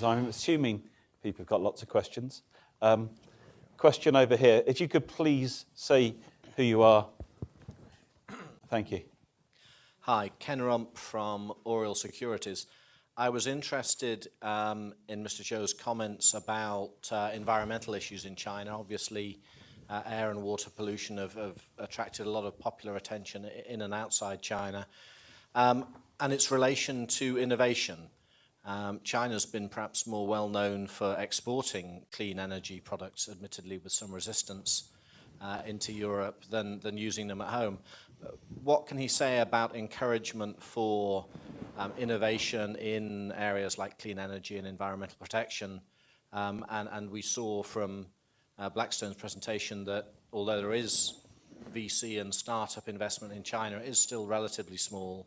I'm assuming people have got lots of questions. Question over here. If you could please say who you are. Thank you. Hi, Ken Rump from Oriel Securities. I was interested in Mr. Zhou's comments about environmental issues in China. Obviously, air and water pollution have attracted a lot of popular attention in and outside China, and its relation to innovation. China's been perhaps more well known for exporting clean energy products, admittedly with some resistance into Europe, than using them at home. What can he say about encouragement for innovation in areas like clean energy and environmental protection? And we saw from Blackstone's presentation that although there is VC and startup investment in China, it is still relatively small,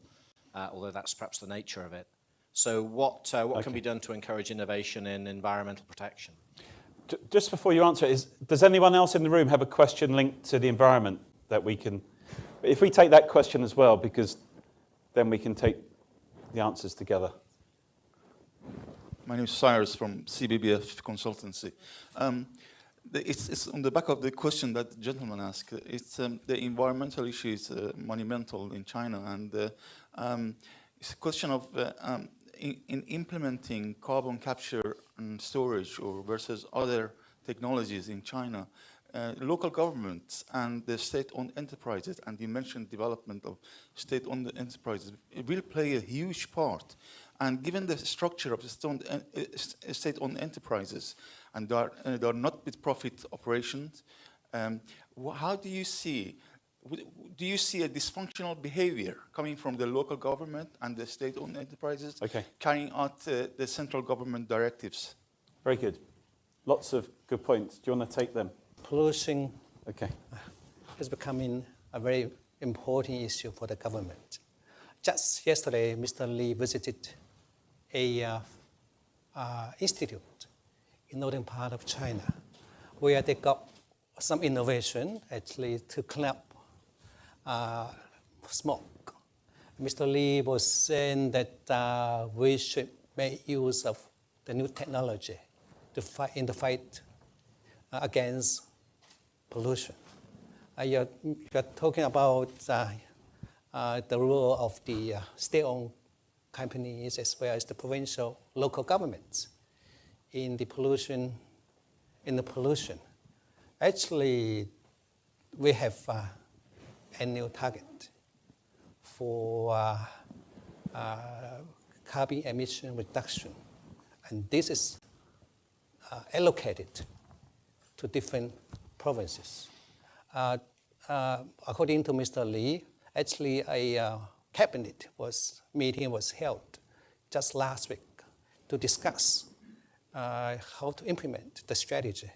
although that's perhaps the nature of it. So what can be done to encourage innovation in environmental protection? Just before you answer, does anyone else in the room have a question linked to the environment that we can... If we take that question as well, because then we can take the answers together. My name is Cyrus from CBBF Consultancy. It's on the back of the question that the gentleman asked. It's the environmental issue is monumental in China, and it's a question of in implementing carbon capture and storage or versus other technologies in China. Local governments and the state-owned enterprises, and you mentioned development of state-owned enterprises, it will play a huge part. And given the structure of the state-owned enterprises, and they are not with-profit operations, how do you see a dysfunctional behavior coming from the local government and the state-owned enterprises carrying out the central government directives? Very good. Lots of good points. Do you want to take them? Pollution is becoming a very important issue for the government. Just yesterday, Mr. Lee visited a institute in northern part of China, where they got some innovation actually to clean up smoke. Mr. Lee was saying that we should make use of the new technology to fight in the fight against pollution. You're talking about the role of the state-owned companies as well as the provincial local governments in the pollution. Actually, we have annual target for carbon emission reduction, and this is allocated to different provinces. According to Mr. Lee, actually a cabinet meeting was held just last week to discuss how to implement the strategy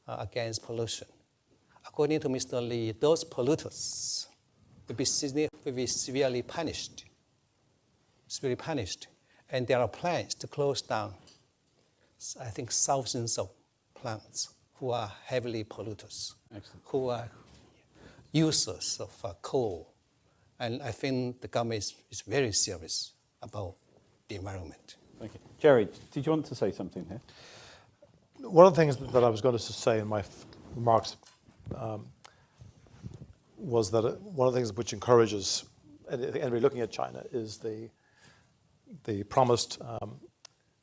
against pollution. According to Mr. Lee, those polluters will be severely punished, and there are plans to close down, I think, thousands of plants who are heavily polluters, who are users of coal. And I think the government is very serious about the environment. Thank you. Gerry, did you want to say something here? One of the things that I was going to say in my remarks was that one of the things which encourages anybody looking at China is the promised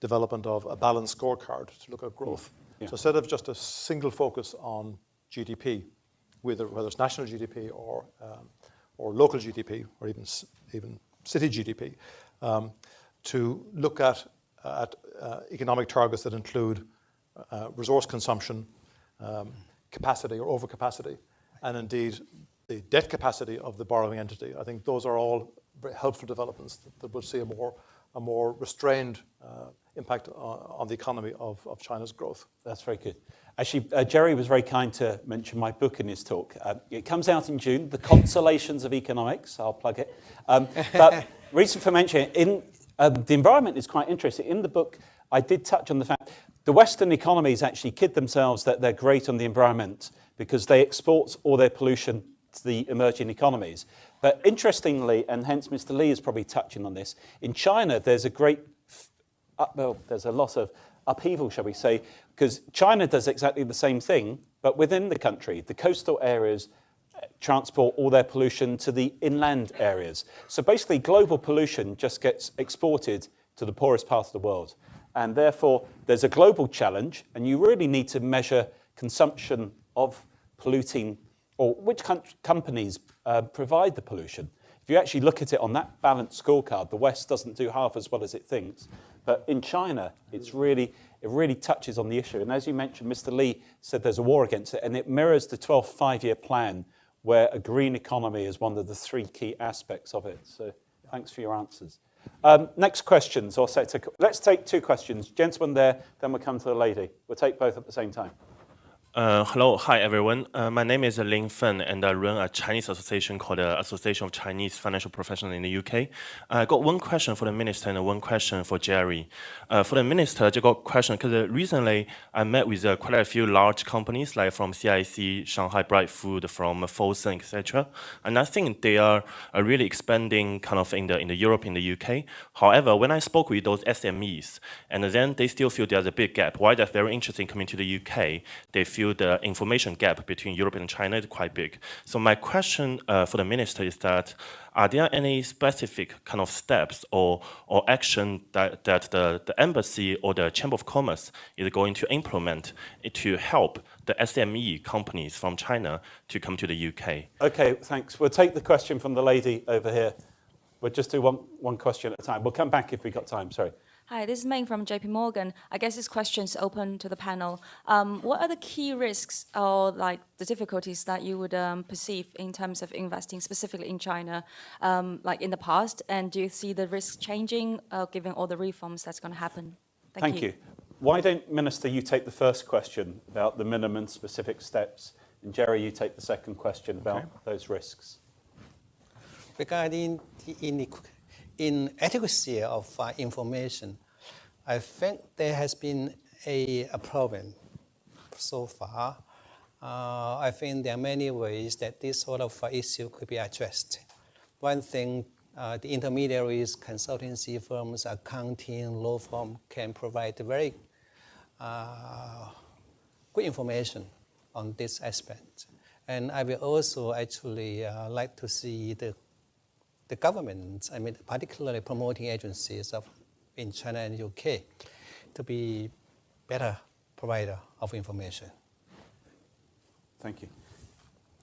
development of a balanced scorecard to look at growth. Yeah. So instead of just a single focus on GDP, whether it's national GDP or local GDP or even city GDP, to look at economic targets that include resource consumption, capacity or overcapacity, and indeed the debt capacity of the borrowing entity. I think those are all very helpful developments that will see a more restrained impact on the economy of China's growth. That's very good. Actually, Gerry was very kind to mention my book in his talk. It comes out in June, The Consolations of Economics. I'll plug it. But reason for mentioning it, the environment is quite interesting. In the book, I did touch on the fact the Western economies actually kid themselves that they're great on the environment because they export all their pollution to the emerging economies. But interestingly, and hence Mr. Lee is probably touching on this, in China there's a great there's a lot of upheaval, shall we say, because China does exactly the same thing, but within the country. The coastal areas transport all their pollution to the inland areas. So basically, global pollution just gets exported to the poorest part of the world. And therefore, there's a global challenge, and you really need to measure consumption of polluting, or which companies provide the pollution. If you actually look at it on that balanced scorecard, the West doesn't do half as well as it thinks. But in China, it really touches on the issue. And as you mentioned, Mr. Li said there's a war against it, and it mirrors the 12th five-year plan, where a green economy is one of the three key aspects of it. So thanks for your answers. Next questions, or sector. Let's take two questions. Gentleman there, then we'll come to the lady. We'll take both at the same time. Hello, hi everyone. My name is Ling Fen, and I run a Chinese association called the Association of Chinese Financial Professionals in the UK. I got one question for the minister and one question for Gerry. For the minister, I got a question because recently I met with quite a few large companies like from CIC, Shanghai Bright Food, from Fosun, etc. And I think they are really expanding kind of in the Europe, in the UK. However, when I spoke with those SMEs, and then they still feel there's a big gap. Why they're very interested in coming to the UK? They feel the information gap between Europe and China is quite big. So my question for the minister is that, are there any specific kind of steps or action that the embassy or the Chamber of Commerce is going to implement to help the SME companies from China to come to the UK? Okay, thanks. We'll take the question from the lady over here. We'll just do one question at a time. We'll come back if we've got time, sorry. Hi, this is Ming from JP Morgan. I guess this question is open to the panel. What are the key risks or like the difficulties that you would perceive in terms of investing specifically in China, like in the past? And do you see the risks changing given all the reforms that's going to happen? Thank you. Why don't, Minister, you take the first question about the minimum specific steps, and Gerry, you take the second question about those risks. Regarding the inadequacy of information, I think there has been a problem so far. I think there are many ways that this sort of issue could be addressed. One thing, the intermediaries, consultancy firms, accounting, law firm can provide very good information on this aspect. And I will also actually like to see the government, I mean, particularly promoting agencies in China and UK, to be better provider of information. Thank you.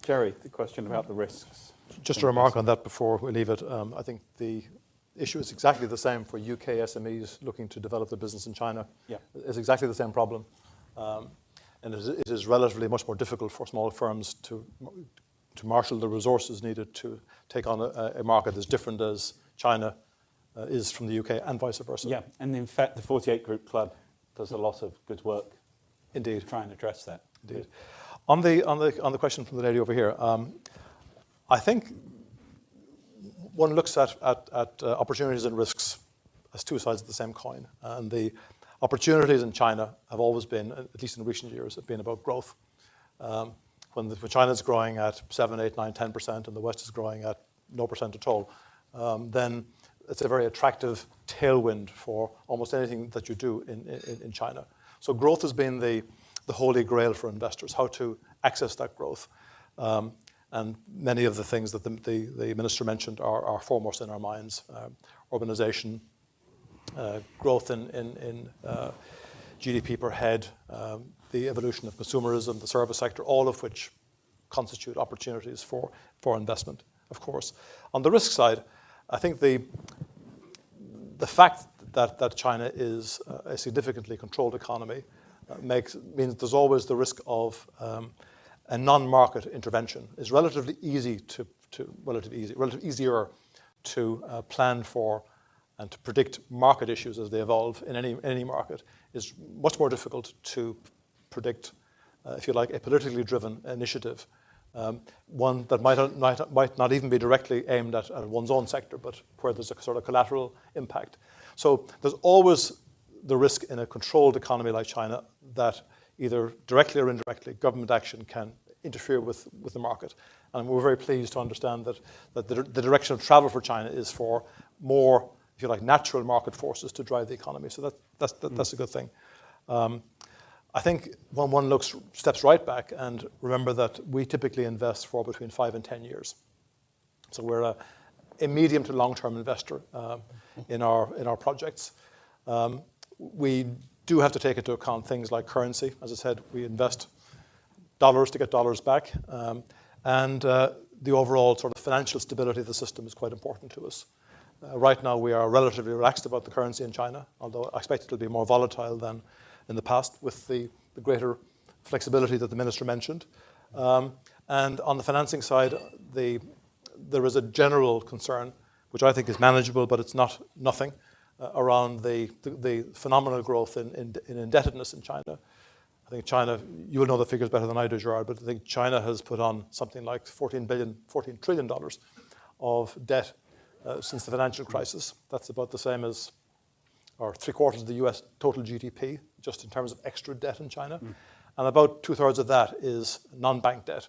Gerry, the question about the risks. Just a remark on that before we leave it. I think the issue is exactly the same for UK SMEs looking to develop their business in China. Yeah. It's exactly the same problem. And it is relatively much more difficult for small firms to marshal the resources needed to take on a market as different as China is from the UK and vice versa. Yeah, and in fact, the 48 Group Club does a lot of good work. Indeed. To try and address that. Indeed. On the question from the lady over here, I think one looks at opportunities and risks as two sides of the same coin. And the opportunities in China have always been, at least in recent years, have been about growth. When China is growing at 7, 8, 9, 10%, and the West is growing at no percent at all, then it's a very attractive tailwind for almost anything that you do in China. So growth has been the holy grail for investors, how to access that growth. And many of the things that the minister mentioned are foremost in our minds. Urbanization, growth in GDP per head, the evolution of consumerism, the service sector, all of which constitute opportunities for investment, of course. On the risk side, I think the fact that China is a significantly controlled economy means there's always the risk of a non-market intervention. It's relatively easier to plan for and to predict market issues as they evolve in any market. Is much more difficult to predict, if you like, a politically driven initiative, one that might not even be directly aimed at one's own sector, but where there's a sort of collateral impact. So there's always the risk in a controlled economy like China that either directly or indirectly government action can interfere with the market. And we're very pleased to understand that the direction of travel for China is for more if you like, natural market forces to drive the economy. So that's a good thing. I think when one steps right back and remember that we typically invest for between 5 and 10 years. So we're a medium to long-term investor in our projects. We do have to take into account things like currency. As I said, we invest dollars to get dollars back. And the overall sort of financial stability of the system is quite important to us. Right now, we are relatively relaxed about the currency in China, although I expect it will be more volatile than in the past with the greater flexibility that the minister mentioned. And on the financing side, there is a general concern, which I think is manageable, but it's not nothing, around the phenomenal growth in indebtedness in China. I think China, you will know the figures better than I do, Gerard, but I think China has put on something like $14 trillion of debt since the financial crisis. That's about the same as, or 3/4 of the US total GDP, just in terms of extra debt in China. And about 2/3 of that is non-bank debt,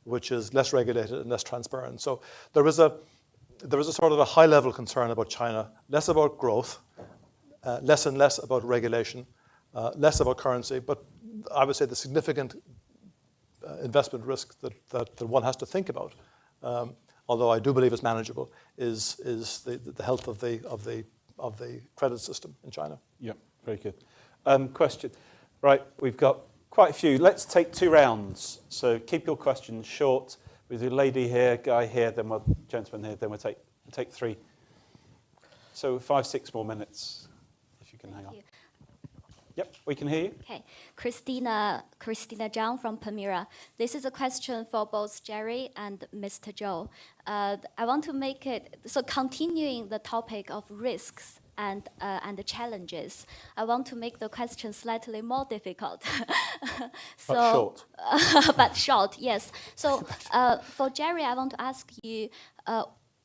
which is less regulated and less transparent. So there is a sort of a high-level concern about China, less about growth, less and less about regulation, less about currency, but I would say the significant investment risk that one has to think about, although I do believe it's manageable, is the health of the credit system in China. Yeah, very good. Question. Right, we've got quite a few. Let's take 2 rounds. So keep your questions short. With the lady here, guy here, then we'll gentleman here, then we'll take 3. So 5, 6 more minutes, if you can hang on. Yep, we can hear you. Okay, Christina Zhang from Permira. This is a question for both Gerry and Mr. Zhou. I want to make it, so continuing the topic of risks and the challenges, I want to make the question slightly more difficult. So, but short. But short, yes. So for Gerry, I want to ask you,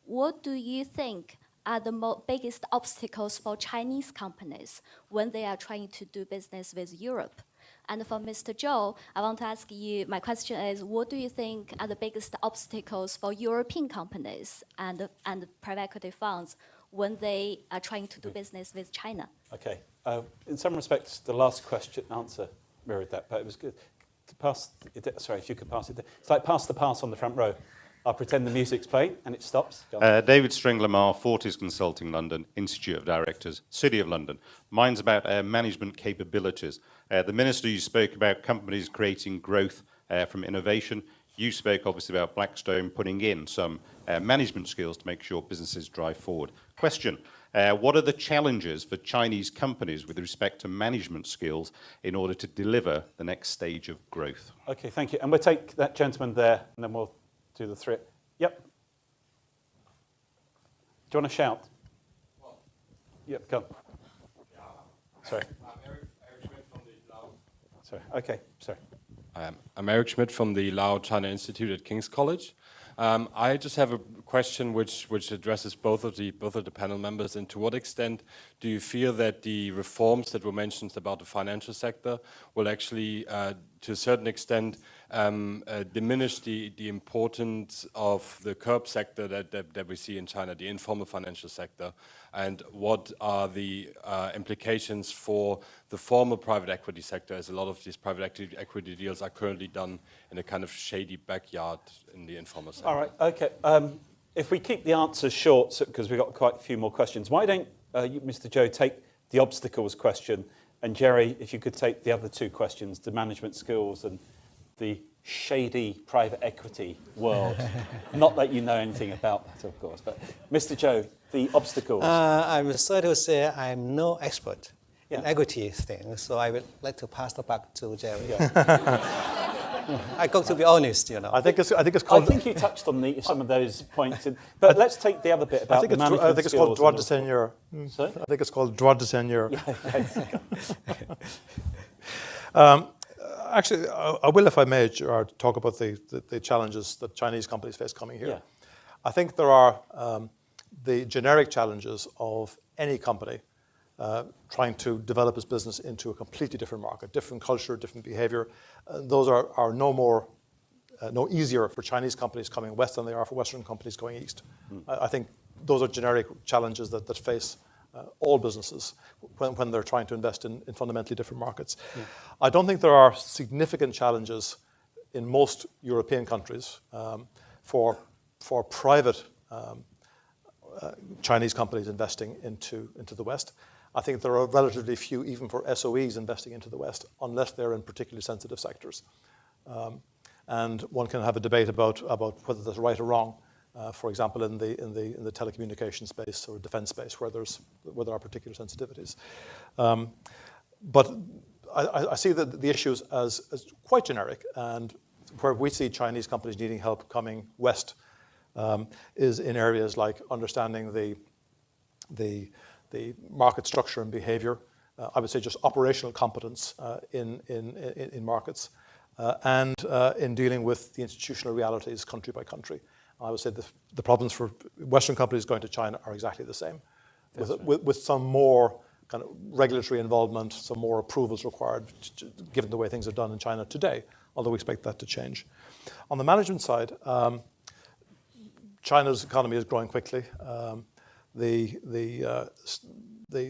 what do you think are the biggest obstacles for Chinese companies when they are trying to do business with Europe? And for Mr. Zhou, I want to ask you, my question is, what do you think are the biggest obstacles for European companies and private equity funds when they are trying to do business with China? Okay. In some respects, the last question answer mirrored that, but it was good. To pass, sorry, if you could pass it. It's like pass the pass on the front row. I'll pretend the music's playing and it stops. David Stringlamar, Fortis Consulting London, Institute of Directors, City of London. Mine's about management capabilities. The Minister, you spoke about companies creating growth from innovation. You spoke obviously about Blackstone putting in some management skills to make sure businesses drive forward. Question, what are the challenges for Chinese companies with respect to management skills in order to deliver the next stage of growth? Okay, thank you. And we'll take that gentleman there and then we'll do the 3. Yep. Do you want to shout? What? Yep, come. Yeah. Sorry. I'm Eric Schmidt from the Lao. Sorry. Okay, sorry. I'm Eric Schmidt from the Lao China Institute at King's College. I just have a question which addresses both of the panel members. And to what extent do you feel that the reforms that were mentioned about the financial sector will actually, to a certain extent, diminish the importance of the curb sector that we see in China, the informal financial sector? And what are the implications for the formal private equity sector, as a lot of these private equity deals are currently done in a kind of shady backyard in the informal sector? All right, okay. If we keep the answers short, because we've got quite a few more questions, why don't you, Mr. Zhou, take the obstacles question, and Gerry, if you could take the other 2 questions, the management skills and the shady private equity world. Not that you know anything about that, of course, but Mr. Zhou, the obstacles. I'm sorry to say I'm no expert in equity things, so I would like to pass the buck to Gerry. Yeah. I got to be honest, you know. I think it's called. I think you touched on some of those points, but let's take the other bit about the management skills. I think it's called droit de seigneur. Sorry? I think it's called droit de seigneur. Actually, I will, if I may, Gerard, talk about the challenges that Chinese companies face coming here. Yeah. I think there are the generic challenges of any company trying to develop its business into a completely different market, different culture, different behavior. Those are no easier for Chinese companies coming west than they are for Western companies going east. I think those are generic challenges that face all businesses when they're trying to invest in fundamentally different markets. Yeah. I don't think there are significant challenges in most European countries for private Chinese companies investing into the West. I think there are relatively few, even for SOEs investing into the West, unless they're in particularly sensitive sectors. And one can have a debate about whether that's right or wrong. For example, in the telecommunications space or defense space, where there are particular sensitivities. But I see the issues as quite generic, and where we see Chinese companies needing help coming west is in areas like understanding the market structure and behavior. I would say just operational competence in markets, and in dealing with the institutional realities country by country. I would say the problems for Western companies going to China are exactly the same, with some more kind of regulatory involvement, some more approvals required, given the way things are done in China today, although we expect that to change. On the management side, China's economy is growing quickly. The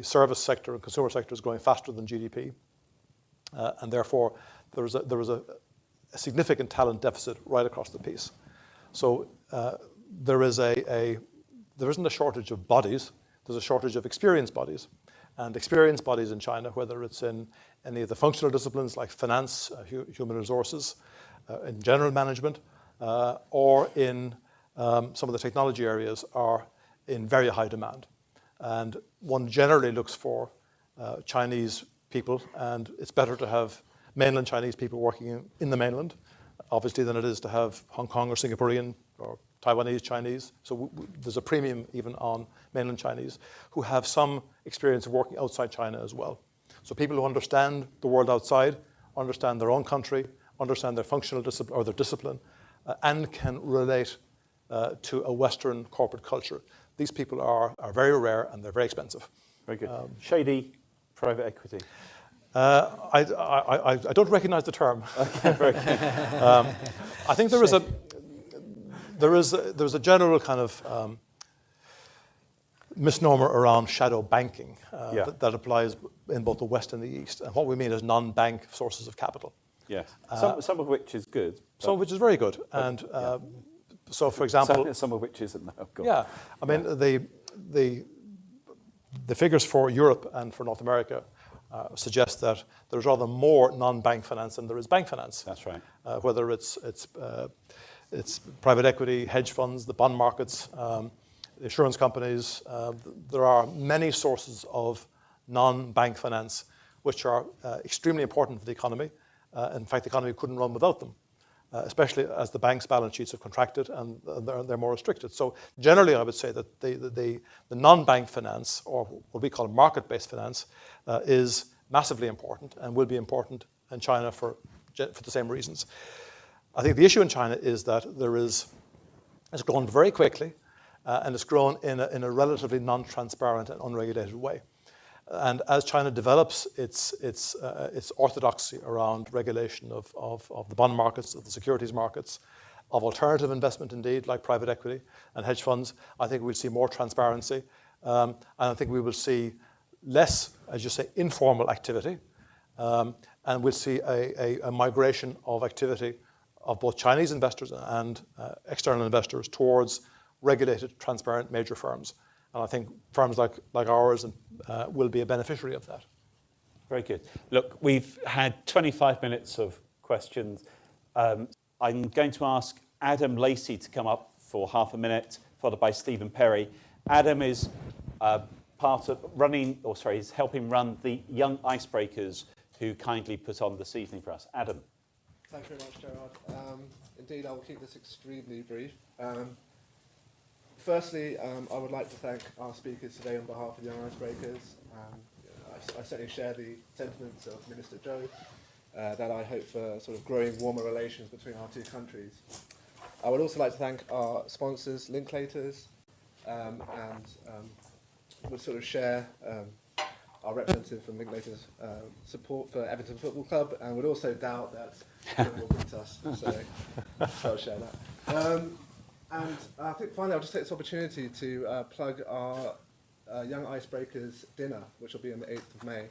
service sector and consumer sector is growing faster than GDP, and therefore there is a significant talent deficit right across the piece. So there isn't a shortage of bodies. There's a shortage of experienced bodies, and experienced bodies in China, whether it's in any of the functional disciplines like finance, human resources, in general management, or in some of the technology areas, are in very high demand. And one generally looks for Chinese people, and it's better to have mainland Chinese people working in the mainland, obviously, than it is to have Hong Kong or Singaporean or Taiwanese Chinese. So there's a premium even on mainland Chinese who have some experience of working outside China as well. So people who understand the world outside, understand their own country, understand their functional discipline or their discipline, and can relate to a Western corporate culture. These people are very rare, and they're very expensive. Very good. Shady private equity. I don't recognize the term. Okay, very good. I think there is a general kind of misnomer around shadow banking that applies in both the West and the East. And what we mean is non-bank sources of capital. Yes. Some of which is good. Some of which is very good. And so, for example, some of which isn't. Oh, God. Yeah, I mean the figures for Europe and for North America suggest that there's rather more non-bank finance than there is bank finance. That's right. Whether it's private equity, hedge funds, the bond markets, insurance companies, there are many sources of non-bank finance which are extremely important for the economy. In fact, the economy couldn't run without them, especially as the banks' balance sheets have contracted and they're more restricted. So generally, I would say that the non-bank finance, or what we call market-based finance, is massively important and will be important in China for the same reasons. I think the issue in China is that it's grown very quickly, and it's grown in a relatively non-transparent and unregulated way. And as China develops its orthodoxy around regulation of the bond markets, of the securities markets, of alternative investment indeed, like private equity and hedge funds, I think we'll see more transparency. And I think we will see less, as you say, informal activity. And we'll see a migration of activity of both Chinese investors and external investors towards regulated, transparent major firms. And I think firms like ours will be a beneficiary of that. Very good. Look, we've had 25 minutes of questions. I'm going to ask Adam Lacey to come up for half a minute, followed by Stephen Perry. Adam is is helping run the Young Icebreakers, who kindly put on this evening for us. Adam. Thank you very much, Gerard. Indeed, I will keep this extremely brief. Firstly, I would like to thank our speakers today on behalf of Young Icebreakers. I certainly share the sentiments of Minister Zhou that I hope for sort of growing warmer relations between our two countries. I would also like to thank our sponsors, Linklaters, and would sort of share our representative from Linklaters' support for Everton Football Club, and would also doubt that Gerry will beat us. So I'll share that. And I think finally I'll just take this opportunity to plug our Young Icebreakers dinner, which will be on the 8th of May.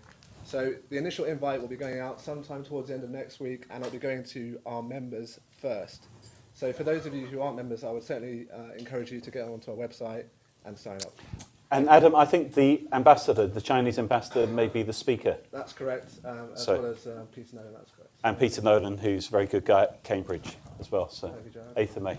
So the initial invite will be going out sometime towards the end of next week, and it'll be going to our members first. So for those of you who aren't members, I would certainly encourage you to get onto our website and sign up. And Adam, I think the ambassador, the Chinese ambassador, may be the speaker. That's correct, as well as Peter Nolan, that's correct. And Peter Nolan, who's a very good guy at Cambridge as well. So Thank you, Jared. 8th of May.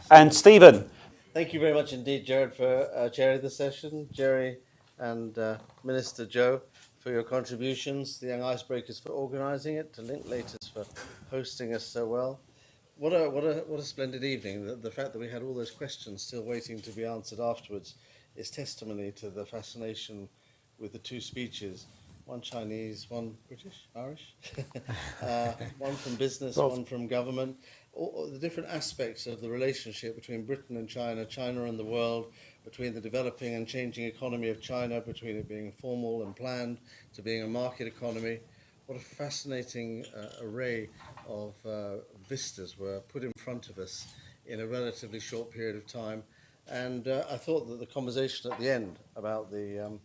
And Stephen. Thank you very much indeed, Jared, for chairing the session. Gerry and Minister Zhou for your contributions, the Young Icebreakers for organising it, to Linklaters for hosting us so well. What a splendid evening. The fact that we had all those questions still waiting to be answered afterwards is testimony to the fascination with the two speeches. One Chinese, one British, Irish, one from business, one from government. All the different aspects of the relationship between Britain and China, China and the world, between the developing and changing economy of China, between it being formal and planned to being a market economy. What a fascinating array of vistas were put in front of us in a relatively short period of time. And I thought that the conversation at the end about the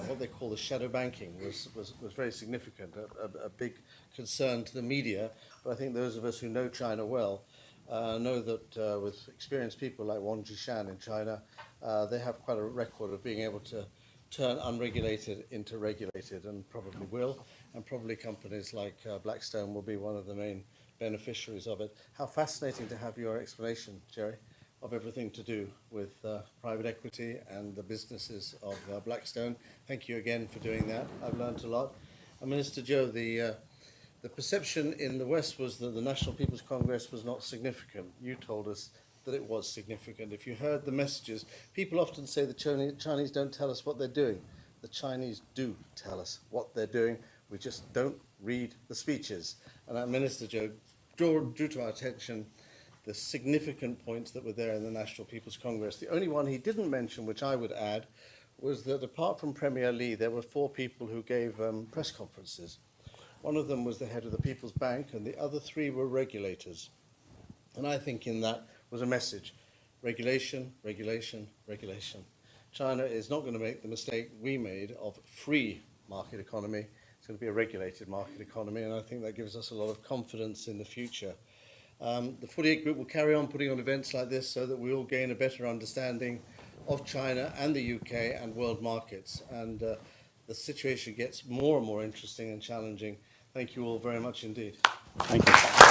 what they call the shadow banking was very significant, a big concern to the media. But I think those of us who know China well know that with experienced people like Wang Jishan in China, they have quite a record of being able to turn unregulated into regulated, and probably will, and probably companies like Blackstone will be one of the main beneficiaries of it. How fascinating to have your explanation, Gerry, of everything to do with private equity and the businesses of Blackstone. Thank you again for doing that. I've learned a lot. And Minister Zhou, the perception in the West was that the National People's Congress was not significant. You told us that it was significant. If you heard the messages, people often say the Chinese don't tell us what they're doing. The Chinese do tell us what they're doing. We just don't read the speeches. And Minister Zhou drew to our attention the significant points that were there in the National People's Congress. The only one he didn't mention, which I would add, was that apart from Premier Li, there were 4 people who gave press conferences. One of them was the head of the People's Bank, and the other 3 were regulators. And I think in that was a message: regulation, regulation, regulation. China is not going to make the mistake we made of free market economy. It's going to be a regulated market economy, and I think that gives us a lot of confidence in the future. The 48 Group will carry on putting on events like this so that we all gain a better understanding of China and the UK and world markets. And the situation gets more and more interesting and challenging. Thank you all very much indeed. Thank you.